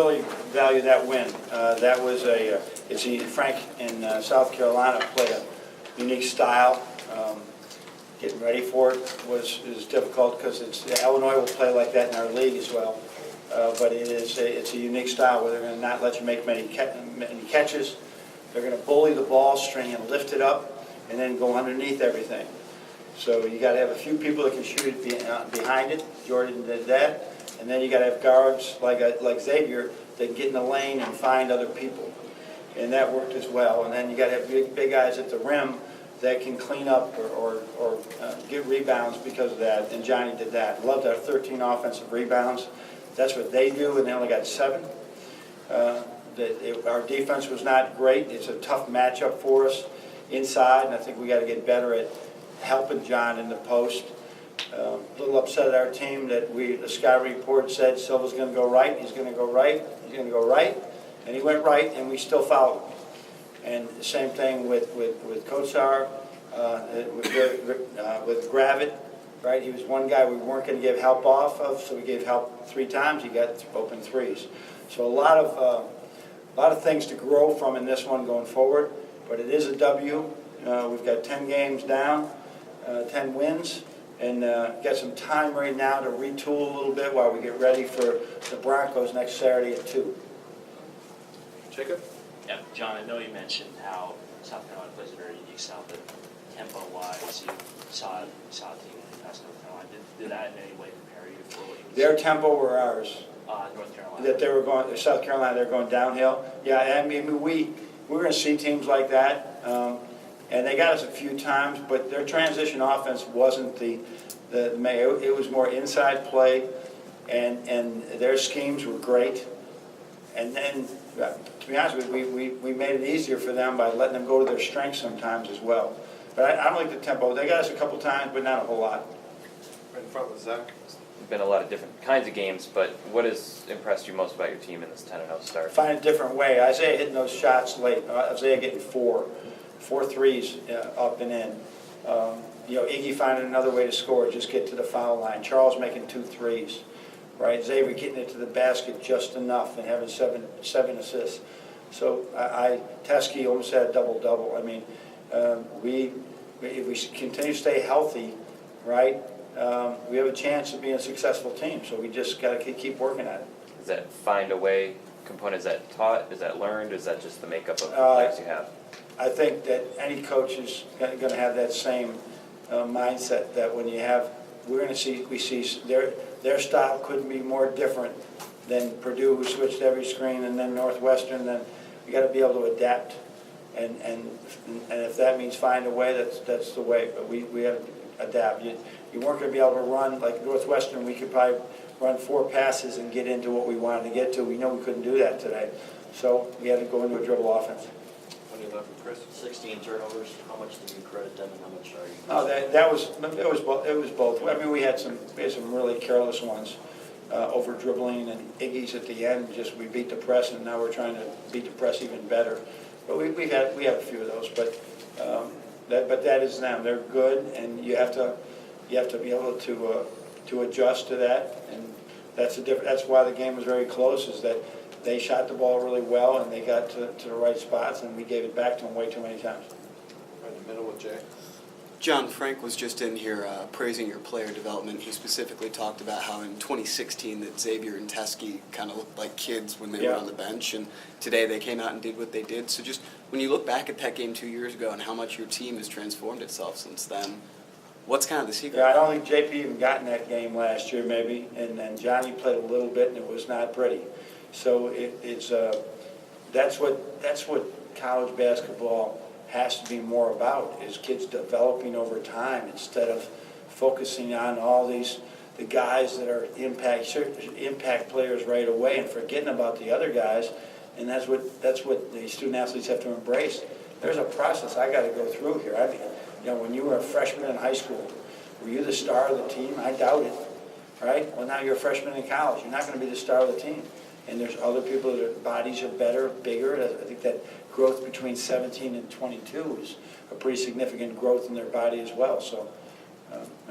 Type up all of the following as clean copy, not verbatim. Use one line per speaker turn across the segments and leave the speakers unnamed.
Really value that win. That was Frank in South Carolina played a unique style. Getting ready for it is difficult because Illinois will play like that in our league as well. But it's a unique style where they're going to not let you make many catches. They're going to bully the ball string and lift it up and then go underneath everything. So you got to have a few people that can shoot it behind it. Jordan did that. And then you got to have guards like Xavier that can get in the lane and find other people, and that worked as well. And then you got to have big guys at the rim that can clean up or get rebounds because of that. And Johnny did that. Loved our 13 offensive rebounds. That's what they do, and they only got 7. Our defense was not great. It's a tough matchup for us inside, and I think we got to get better at helping John in the post. A little upset at our team that the scouting report said Silva's going to go right, he's going to go right, he's going to go right, and he went right, and we still fouled him. And the same thing with Kotsar, with Gravett, right? He was one guy we weren't going to give help off of, so we gave help 3 times. He got open threes. So a lot of things to grow from in this one going forward, but it is a W. We've got 10 games down, 10 wins. And got some time right now to retool a little bit while we get ready for the Broncos next Saturday at 2.
Jacob?
Yeah, John, I know you mentioned how South Carolina plays a very unique style, but tempo-wise, you saw a team in North Carolina. Did that in any way prepare you for what you would
Their tempo or ours?
North Carolina.
That they were going, South Carolina, they're going downhill. Yeah, I mean, we're going to see teams like that. And they got us a few times, but their transition offense wasn't it was more inside play, and their schemes were great. And then, to be honest with you, we made it easier for them by letting them go to their strengths sometimes as well. But I don't like the tempo. They got us a couple times, but not a whole lot.
Right in front with Zach.
There's been a lot of different kinds of games, but what has impressed you most about your team in this 10-0 start?
Find a different way. Isaiah hitting those shots late. Isaiah getting 4 threes up and in. Iggy finding another way to score, just get to the foul line. Charles making 2 threes, right? Xavier getting it to the basket just enough and having seven assists. So Teskey almost had a double-double. I mean, if we continue to stay healthy, right, we have a chance of being a successful team. So we just got to keep working at it.
Is that find a way component? Is that taught? Is that learned? Is that just the makeup of the players you have?
I think that any coach is going to have that same mindset that when you have, we see their style couldn't be more different than Purdue, who switched every screen, and then Northwestern. Then we got to be able to adapt, and if that means find a way, that's the way. But we have to adapt. You weren't going to be able to run like Northwestern. We could probably run 4 passes and get into what we wanted to get to. We know we couldn't do that today, so we had to go into a dribble offense.
16 turnovers. How much do you credit them, and how much are you?
Oh, it was both. I mean, we had some really careless ones, over dribbling and Iggy's at the end. Just we beat the press, and now we're trying to beat the press even better. But we have a few of those. But that is them. They're good, and you have to be able to adjust to that. And that's why the game was very close. Is that they shot the ball really well, and they got to the right spots, and we gave it back to them way too many times.
Right in the middle with Jay.
John, Frank was just in here praising your player development. He specifically talked about how in 2016 that Xavier and Teskey kind of looked like kids when they were on the bench, and today they came out and did what they did. So just when you look back at that game 2 years ago and how much your team has transformed itself since then, what's kind of the secret?
Yeah, I don't think JP even got in that game last year maybe, and Johnny played a little bit, and it was not pretty. So that's what college basketball has to be more about, is kids developing over time instead of focusing on all the guys that are impact players right away and forgetting about the other guys. And that's what the student athletes have to embrace. There's a process I got to go through here. I mean, when you were a freshman in high school, were you the star of the team? I doubt it, right? Well, now you're a freshman in college. You're not going to be the star of the team. And there's other people that their bodies are better, bigger. I think that growth between 17 and 22 is a pretty significant growth in their body as well. So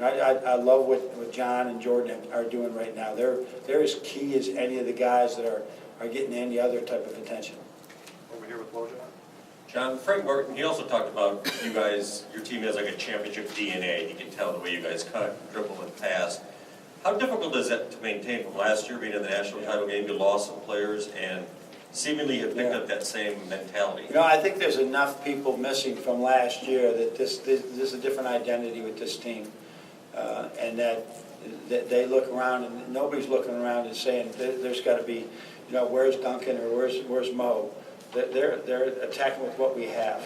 I love what John and Jordan are doing right now. They're as key as any of the guys that are getting any other type of attention.
Over here with Wojak.
John, Frank Martin, he also talked about you guys, your team has like a championship DNA. You can tell the way you guys cut, dribble, and pass. How difficult is that to maintain from last year, being in the national title game? You lost some players and seemingly have picked up that same mentality.
You know, I think there's enough people missing from last year that this is a different identity with this team. And that they look around and nobody's looking around and saying there's got to be, you know, where's Duncan or where's Mo? They're attacking with what we have.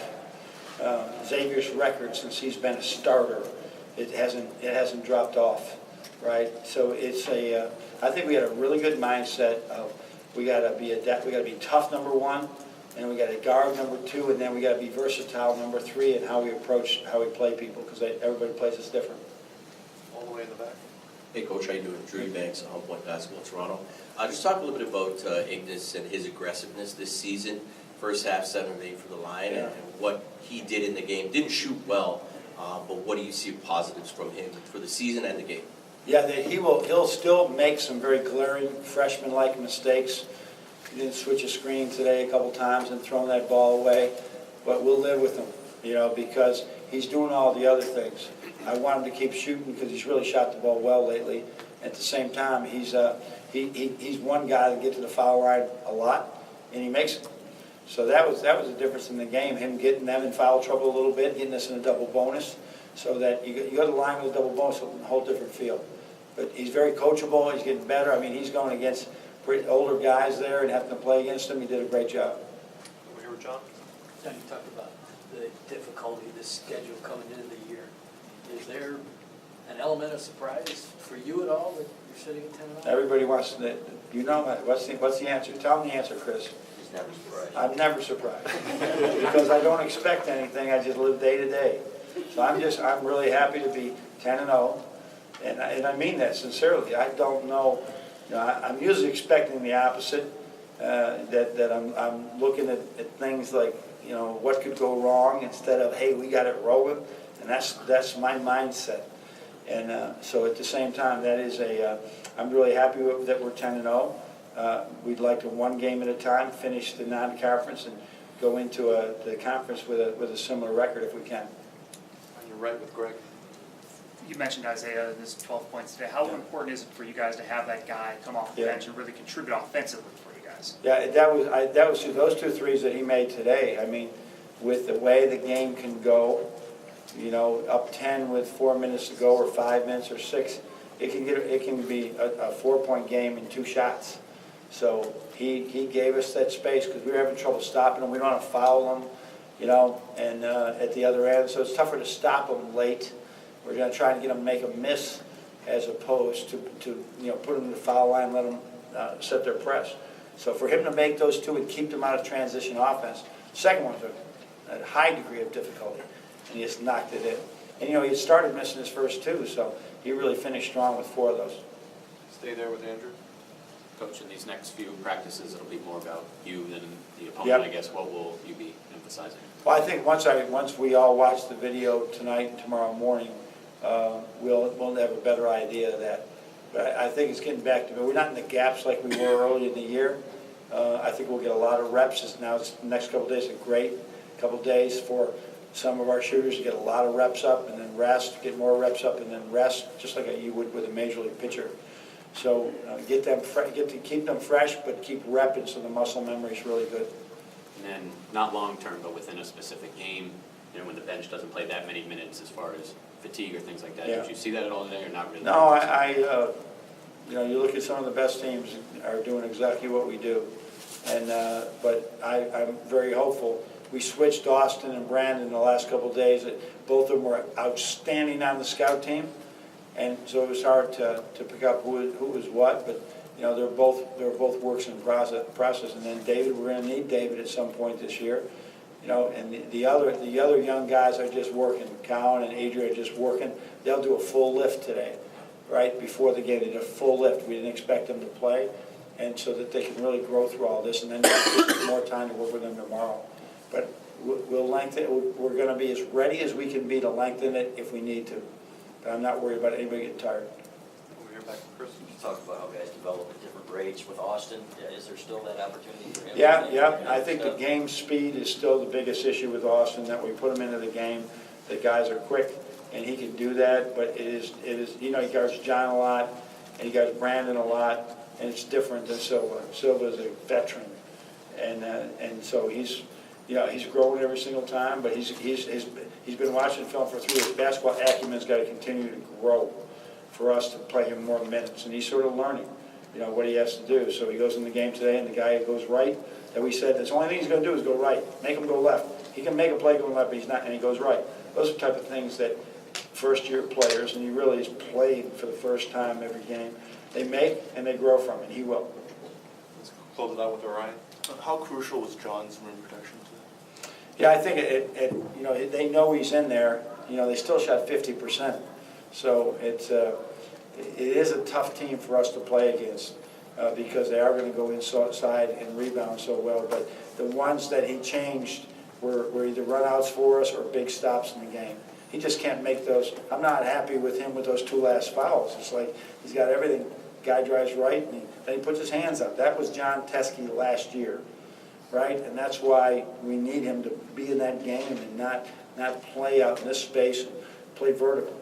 Xavier's record since he's been a starter, it hasn't dropped off, right? So it's I think we had a really good mindset of we got to be tough, number one, and we got to guard, number two, and then we got to be versatile, number three, and how we play people, because everybody plays us different.
All the way in the back.
Hey, Coach, how you doing? Drew Banks, Home Point Basketball, Toronto. Just talk a little bit about Ignis and his aggressiveness this season. First half, 7 of 8 for the line, and what he did in the game. Didn't shoot well, but what do you see positives from him for the season and the game?
Yeah, he'll still make some very glaring freshman-like mistakes. He didn't switch a screen today a couple times and thrown that ball away, but we'll live with him, you know, because he's doing all the other things. I want him to keep shooting because he's really shot the ball well lately. At the same time, he's one guy that gets to the foul line a lot, and he makes it. So that was the difference in the game, him getting them in foul trouble a little bit, getting us in a double bonus, so that you go to the line with a double bonus, a whole different feel. But he's very coachable, he's getting better. I mean, he's going against pretty older guys there and having to play against them. He did a great job.
Over here with John.
Then you talked about the difficulty of this schedule coming into the year. Is there an element of surprise for you at all that you're sitting at 10-0?
Everybody wants to, you know, what's the answer? Tell them the answer, Chris.
He's never surprised.
I'm never surprised because I don't expect anything. I just live day to day. So I'm really happy to be 10-0, and I mean that sincerely. I don't know, you know, I'm usually expecting the opposite. That I'm looking at things like, you know, what could go wrong instead of, hey, we got it rolling, and that's my mindset. And so at the same time, that is I'm really happy that we're 10-0. We'd like to one game at a time, finish the non-conference, and go into the conference with a similar record if we can.
On your right with Greg.
You mentioned Isaiah, this 12 points today. How important is it for you guys to have that guy come off the bench and really contribute offensively for you guys?
Yeah, that was those 2 threes that he made today. I mean, with the way the game can go, you know, up 10 with 4 minutes to go, or 5 minutes, or 6, it can be a 4-point game in 2 shots. So he gave us that space because we were having trouble stopping him. We don't want to foul him, you know, and at the other end. So it's tougher to stop him late. We're going to try to get him to make a miss as opposed to you know, put him in the foul line, let them set their press. So for him to make those 2 and keep them out of transition offense, the second one's a high degree of difficulty, and he just knocked it in. And, you know, he started missing his first 2, so he really finished strong with 4 of those.
Stay there with Andrew.
Coach, in these next few practices, it'll be more about you than the opponent,
Yep.
I guess. What will you be emphasizing?
Well, I think once we all watch the video tonight and tomorrow morning, we'll have a better idea of that. But I think it's getting back to, we're not in the gaps like we were early in the year. I think we'll get a lot of reps. Now the next couple of days are great. Couple of days for some of our shooters to get a lot of reps up and then rest, get more reps up and then rest, just like you would with a major league pitcher. So keep them fresh, but keep repping so the muscle memory is really good.
And then, not long-term, but within a specific game, you know, when the bench doesn't play that many minutes as far as fatigue or things like that.
Yeah.
Did you see that at all today or not really?
No, you know, you look at some of the best teams are doing exactly what we do. And but I'm very hopeful. We switched Austin and Brandon the last couple of days. Both of them were outstanding on the scout team. And so it was hard to pick up who was what, but you know they're both works in process. And then David, we're going to need David at some point this year, you know. And the other young guys are just working. Cowan and Adria are just working. They'll do a full lift today, right before the game. They did a full lift. We didn't expect them to play, and so that they can really grow through all this. And then more time to work with them tomorrow. But we'll lengthen it. We're going to be as ready as we can be to lengthen it if we need to. But I'm not worried about anybody getting tired.
Over here back with Chris.
You talked about how guys develop at different greats with Austin. Is there still that opportunity for him?
Yeah, I think the game speed is still the biggest issue with Austin, that we put him into the game, the guys are quick, and he can do that, but it is, he guards John a lot, and he guards Brandon a lot, and it's different than Silva. Silva's a veteran, and so he's growing every single time, but he's been watching film for 3 years. Basketball acumen's got to continue to grow for us to play him more minutes, and he's sort of learning, what he has to do. So he goes in the game today, and the guy goes right, that we said, the only thing he's going to do is go right. Make him go left. He can make a play going left, but he's not, and he goes right. Those are the type of things that first-year players, and he really is playing for the first time every game, they make and they grow from it. He will.
Let's close it out with Orion.
How crucial was John's rim protection today?
Yeah, I think they know he's in there. They still shot 50%. So it is a tough team for us to play against because they are going to go inside and rebound so well. But the ones that he changed were either runouts for us or big stops in the game. He just can't make those. I'm not happy with him with those 2 last fouls. It's like he's got everything. Guy drives right, and then he puts his hands up. That was John Teskey last year, right? And that's why we need him to be in that game and not play out in this space and play vertical.